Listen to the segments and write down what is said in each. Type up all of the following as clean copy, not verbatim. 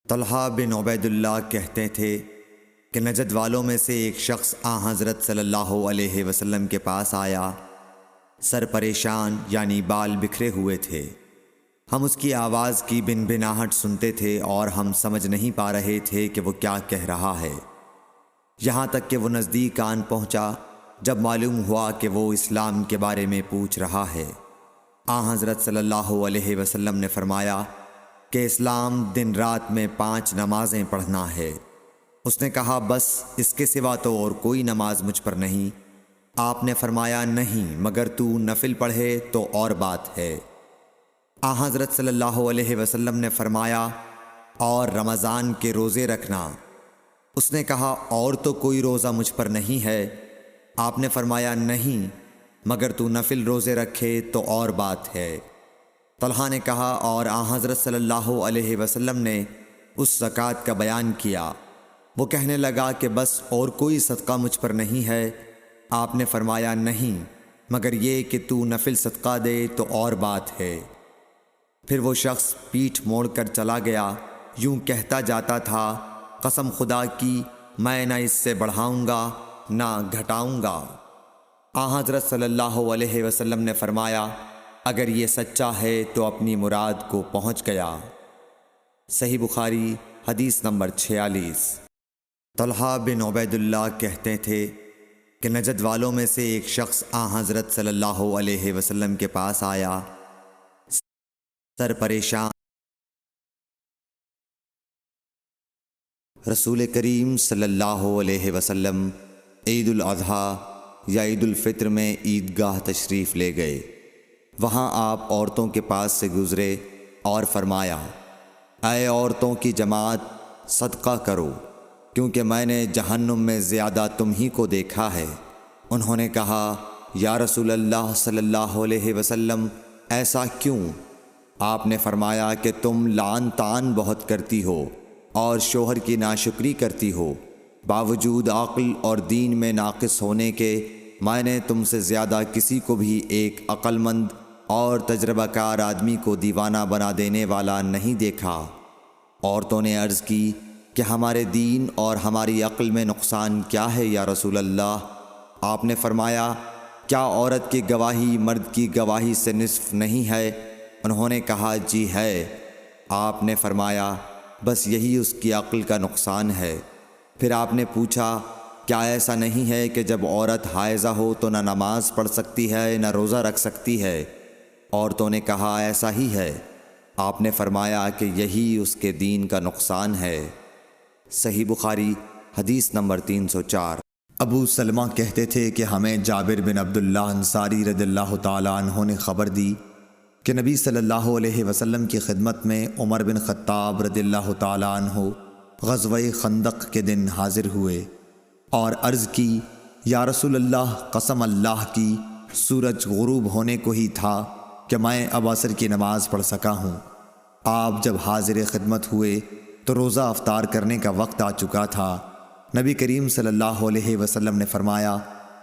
طلحہ بن عبید اللہ کہتے تھے کہ نجد والوں میں سے ایک شخص حضرت صلی اللہ علیہ وسلم کے پاس آیا، سر پریشان یعنی بال بکھرے ہوئے تھے۔ ہم اس کی آواز کی بن بناہٹ سنتے تھے اور ہم سمجھ نہیں پا رہے تھے کہ وہ کیا کہہ رہا ہے، یہاں تک کہ وہ نزدیک آن پہنچا جب معلوم ہوا کہ وہ اسلام کے بارے میں پوچھ رہا ہے۔ حضرت صلی اللہ علیہ وسلم نے فرمایا کہ اسلام دن رات میں 5 نمازیں پڑھنا ہے۔ اس نے کہا بس اس کے سوا تو اور کوئی نماز مجھ پر نہیں۔ آپ نے فرمایا نہیں مگر تو نفل پڑھے تو اور بات ہے۔ حضرت صلی اللہ علیہ وسلم نے فرمایا اور رمضان کے روزے رکھنا۔ اس نے کہا اور تو کوئی روزہ مجھ پر نہیں ہے۔ آپ نے فرمایا نہیں مگر تو نفل روزے رکھے تو اور بات ہے۔ طلحہ نے کہا اور حضرت صلی اللہ علیہ وسلم نے اس زکوٰۃ کا بیان کیا۔ وہ کہنے لگا کہ بس اور کوئی صدقہ مجھ پر نہیں ہے۔ آپ نے فرمایا نہیں مگر یہ کہ تو نفل صدقہ دے تو اور بات ہے۔ پھر وہ شخص پیٹھ موڑ کر چلا گیا، یوں کہتا جاتا تھا قسم خدا کی میں نہ اس سے بڑھاؤں گا نہ گھٹاؤں گا۔ حضرت صلی اللہ علیہ وسلم نے فرمایا اگر یہ سچا ہے تو اپنی مراد کو پہنچ گیا۔ صحیح بخاری حدیث نمبر 46۔ طلحہ بن عبید اللہ کہتے تھے کہ نجد والوں میں سے ایک شخص حضرت صلی اللہ علیہ وسلم کے پاس آیا، سر پریشان۔ رسول کریم صلی اللہ علیہ وسلم عید الاضحیٰ یا عید الفطر میں عیدگاہ تشریف لے گئے۔ وہاں آپ عورتوں کے پاس سے گزرے اور فرمایا اے عورتوں کی جماعت صدقہ کرو کیونکہ میں نے جہنم میں زیادہ تم ہی کو دیکھا ہے۔ انہوں نے کہا یا رسول اللہ صلی اللہ علیہ وسلم ایسا کیوں؟ آپ نے فرمایا کہ تم لعن طعن بہت کرتی ہو اور شوہر کی ناشکری کرتی ہو، باوجود عقل اور دین میں ناقص ہونے کے میں نے تم سے زیادہ کسی کو بھی ایک عقل مند اور تجربہ کار آدمی کو دیوانہ بنا دینے والا نہیں دیکھا۔ عورتوں نے عرض کی کہ ہمارے دین اور ہماری عقل میں نقصان کیا ہے یا رسول اللہ؟ آپ نے فرمایا کیا عورت کی گواہی مرد کی گواہی سے نصف نہیں ہے؟ انہوں نے کہا جی ہے۔ آپ نے فرمایا بس یہی اس کی عقل کا نقصان ہے۔ پھر آپ نے پوچھا کیا ایسا نہیں ہے کہ جب عورت حائضہ ہو تو نہ نماز پڑھ سکتی ہے نہ روزہ رکھ سکتی ہے؟ عورتوں نے کہا ایسا ہی ہے۔ آپ نے فرمایا کہ یہی اس کے دین کا نقصان ہے۔ صحیح بخاری حدیث نمبر 304۔ ابو سلمہ کہتے تھے کہ ہمیں جابر بن عبداللہ انصاری رضی اللہ تعالیٰ عنہ نے خبر دی کہ نبی صلی اللہ علیہ وسلم کی خدمت میں عمر بن خطاب رضی اللہ تعالیٰ عنہ غزوہ خندق کے دن حاضر ہوئے اور عرض کی یا رسول اللہ قسم اللہ کی سورج غروب ہونے کو ہی تھا کہ میں اب عصر کی نماز پڑھ سکا ہوں۔ آپ جب حاضر خدمت ہوئے تو روزہ افطار کرنے کا وقت آ چکا تھا۔ نبی کریم صلی اللہ علیہ وسلم نے فرمایا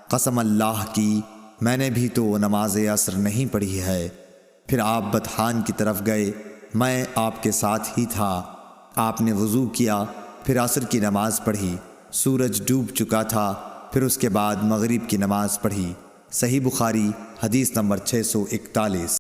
قسم اللہ کی میں نے بھی تو نماز عصر نہیں پڑھی ہے۔ پھر آپ بطحان کی طرف گئے، میں آپ کے ساتھ ہی تھا۔ آپ نے وضو کیا، پھر عصر کی نماز پڑھی، سورج ڈوب چکا تھا، پھر اس کے بعد مغرب کی نماز پڑھی۔ صحیح بخاری حدیث نمبر 641۔